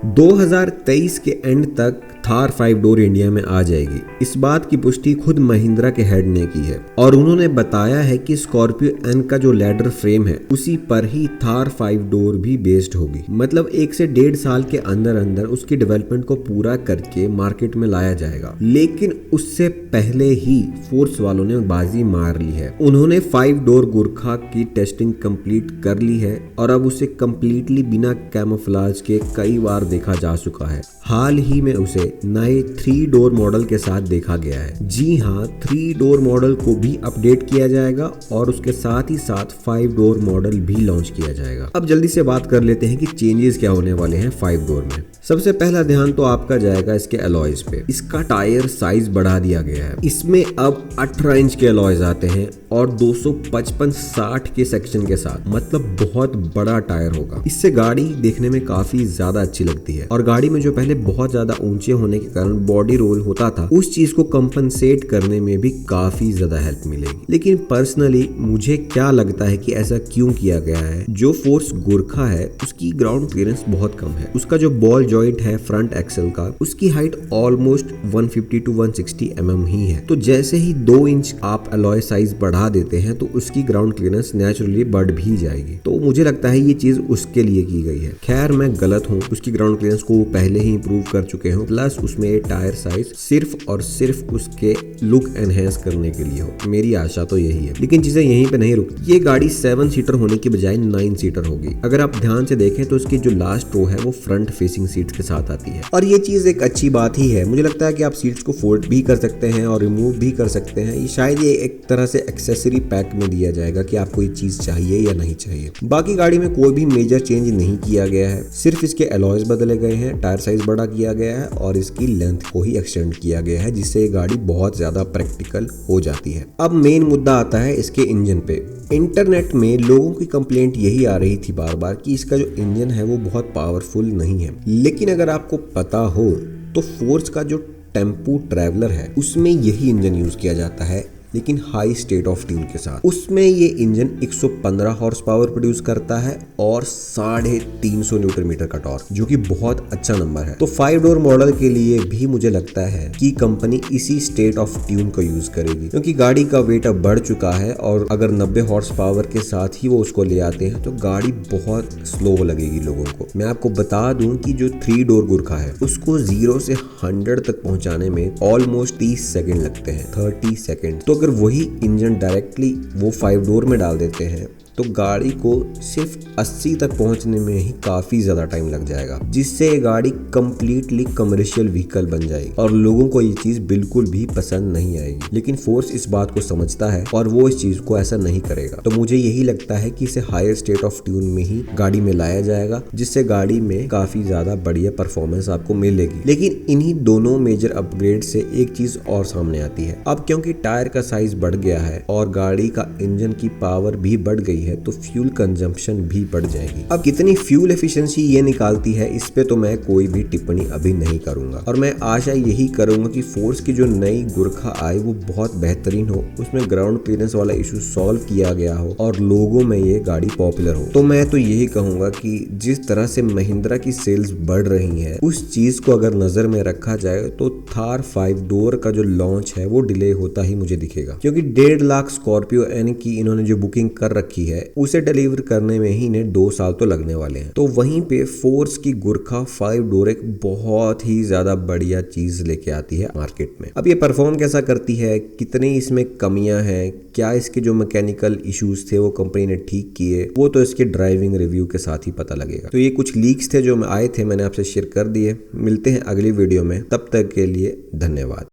2023 के एंड तक Thar 5 door India में आ जाएगी। इस बात की पुष्टि खुद महिंद्रा के हेड ने की है और उन्होंने बताया है कि स्कॉर्पियो एन का जो लैडर फ्रेम है उसी पर ही थार 5 डोर भी बेस्ड होगी। मतलब 1 से 1.5 साल के अंदर अंदर उसकी डेवलपमेंट को पूरा करके मार्केट में लाया जाएगा। लेकिन उससे पहले ही फोर्स वालों ने बाजी मार ली है। उन्होंने 5 डोर गुरखा की टेस्टिंग कंप्लीट कर ली है और अब उसे कंप्लीटली बिना कैमोफ्लेज के कई बार देखा जा चुका है। हाल ही में उसे नए 3 डोर मॉडल के साथ देखा गया है। जी हाँ, 3 डोर मॉडल को भी अपडेट किया जाएगा और उसके साथ ही साथ 5 डोर मॉडल भी लॉन्च किया जाएगा। अब जल्दी से बात कर लेते हैं कि चेंजेस क्या होने वाले हैं 5 डोर में। सबसे पहला ध्यान तो आपका जाएगा इसके अलॉयज पे। इसका टायर साइज बढ़ा दिया गया है। इसमें अब 18 इंच के अलॉयज आते हैं और 255/60 के सेक्शन के साथ, मतलब बहुत बड़ा टायर होगा। इससे गाड़ी देखने में काफी ज्यादा अच्छी लगती है और गाड़ी में जो पहले बहुत ज्यादा ऊंचे होने के कारण बॉडी रोल होता था, उस चीज को कंपनसेट करने में भी काफी ज्यादा हेल्प मिलेगी। लेकिन पर्सनली मुझे क्या लगता है कि ऐसा क्यों किया गया है। जो फोर्स गुरखा है उसकी ग्राउंड क्लियरेंस बहुत कम है। उसका जो बॉल जॉइंट है फ्रंट एक्सल का, उसकी हाइट ऑलमोस्ट 150 to 160 mm ही है। तो जैसे ही 2 इंच आप अलॉय साइज बढ़ा देते हैं तो उसकी ग्राउंड क्लियरेंस नेचुरली बढ़ भी जाएगी। तो मुझे लगता है ये चीज उसके लिए की गई है। खैर मैं गलत हूँ, उसकी ग्राउंड क्लियरेंस को पहले ही इंप्रूव कर चुके हो, प्लस उसमें टायर साइज सिर्फ और सिर्फ उसके लुक एनहेंस करने के लिए हो। मेरी आशा तो यही है। लेकिन चीजें यहीं पे नहीं रुकती। ये गाड़ी 7 सीटर होने की बजाय 9 सीटर होगी। अगर आप ध्यान से देखें तो इसकी जो लास्ट रो है वो फ्रंट फेसिंग सीट्स के साथ आती है और ये चीज एक अच्छी बात ही है। मुझे लगता है कि आप सीट्स को फोल्ड भी कर सकते हैं और रिमूव भी कर सकते हैं। ये शायद ये एक तरह से एक्सेसरी पैक में दिया जाएगा कि आपको ये चीज चाहिए या नहीं चाहिए। बाकी गाड़ी में कोई भी मेजर चेंज नहीं किया गया है। सिर्फ इसके अलॉयज बदले गए हैं, टायर साइज बड़ा किया गया है और इसकी लेंथ को ही एक्सटेंड किया गया है, जिससे ये गाड़ी बहुत ज्यादा प्रैक्टिकल हो जाती है। अब मेन मुद्दा आता है इसके इंजन पे। इंटरनेट में लोगों की कंप्लेंट यही आ रही थी बार बार कि इसका जो इंजन है वो बहुत पावरफुल नहीं है। लेकिन अगर आपको पता हो तो फोर्स का जो टेम्पो ट्रैवलर है उसमें यही इंजन यूज किया जाता है, लेकिन हाई स्टेट ऑफ ट्यून के साथ। उसमें ये इंजन 115 हॉर्स पावर प्रोड्यूस करता है और 350 न्यूटन मीटर का टॉर्क, जो कि बहुत अच्छा नंबर है। तो 5 डोर मॉडल के लिए भी मुझे लगता है कि कंपनी इसी स्टेट ऑफ ट्यून को यूज करेगी, क्योंकि गाड़ी का वेट अब बढ़ चुका है और अगर 90 हॉर्स पावर के साथ ही वो उसको ले आते हैं तो गाड़ी बहुत स्लो लगेगी लोगों को। मैं आपको बता दूं कि जो 3 डोर गुरखा है उसको 0 से 100 तक पहुंचाने में ऑलमोस्ट 30 सेकेंड लगते हैं, 30 सेकेंड। तो अगर वही इंजन डायरेक्टली वो 5 डोर में डाल देते हैं तो गाड़ी को सिर्फ 80 तक पहुंचने में ही काफी ज्यादा टाइम लग जाएगा, जिससे ये गाड़ी कंप्लीटली कमर्शियल व्हीकल बन जाएगी और लोगों को ये चीज बिल्कुल भी पसंद नहीं आएगी। लेकिन फोर्स इस बात को समझता है और वो इस चीज को ऐसा नहीं करेगा। तो मुझे यही लगता है कि इसे हायर स्टेट ऑफ ट्यून में ही गाड़ी में लाया जाएगा, जिससे गाड़ी में काफी ज्यादा बढ़िया परफॉर्मेंस आपको मिलेगी। लेकिन इन्हीं दोनों मेजर अपग्रेड से एक चीज और सामने आती है। अब क्योंकि टायर का साइज बढ़ गया है और गाड़ी का इंजन की पावर भी बढ़ गई है तो फ्यूल कंजम्पशन भी बढ़ जाएगी। अब कितनी फ्यूल एफिशिएंसी ये निकालती है इस पे तो मैं कोई भी टिप्पणी अभी नहीं करूंगा और मैं आशा यही करूंगा कि फोर्स की जो नई गुरखा आए वो बहुत बेहतरीन हो, उसमें ग्राउंड क्लियरेंस वाला इशू सॉल्व किया गया हो और लोगों में ये गाड़ी पॉपुलर हो। तो मैं तो यही कहूंगा कि जिस तरह से महिंद्रा की सेल्स बढ़ रही है उस चीज को अगर नजर में रखा जाए तो थार 5 डोर का जो लॉन्च है वो डिले होता ही मुझे दिखेगा, क्योंकि 1.5 लाख स्कॉर्पियो एन की इन्होंने जो बुकिंग कर रखी है उसे डिलीवर करने में ही इन्हें 2 साल तो लगने वाले हैं। तो वहीं पे फोर्स की गुरखा 5 डोर एक बहुत ही ज्यादा बढ़िया चीज लेके आती है मार्केट में। अब ये परफॉर्म कैसा करती है, कितनी इसमें कमियां हैं, क्या इसके जो मैकेनिकल इश्यूज थे वो कंपनी ने ठीक किए, वो तो इसके ड्राइविंग रिव्यू के साथ ही पता लगेगा। तो ये कुछ लीक्स थे जो आए थे, मैंने आपसे शेयर कर दिए। मिलते हैं अगली वीडियो में, तब तक के लिए धन्यवाद।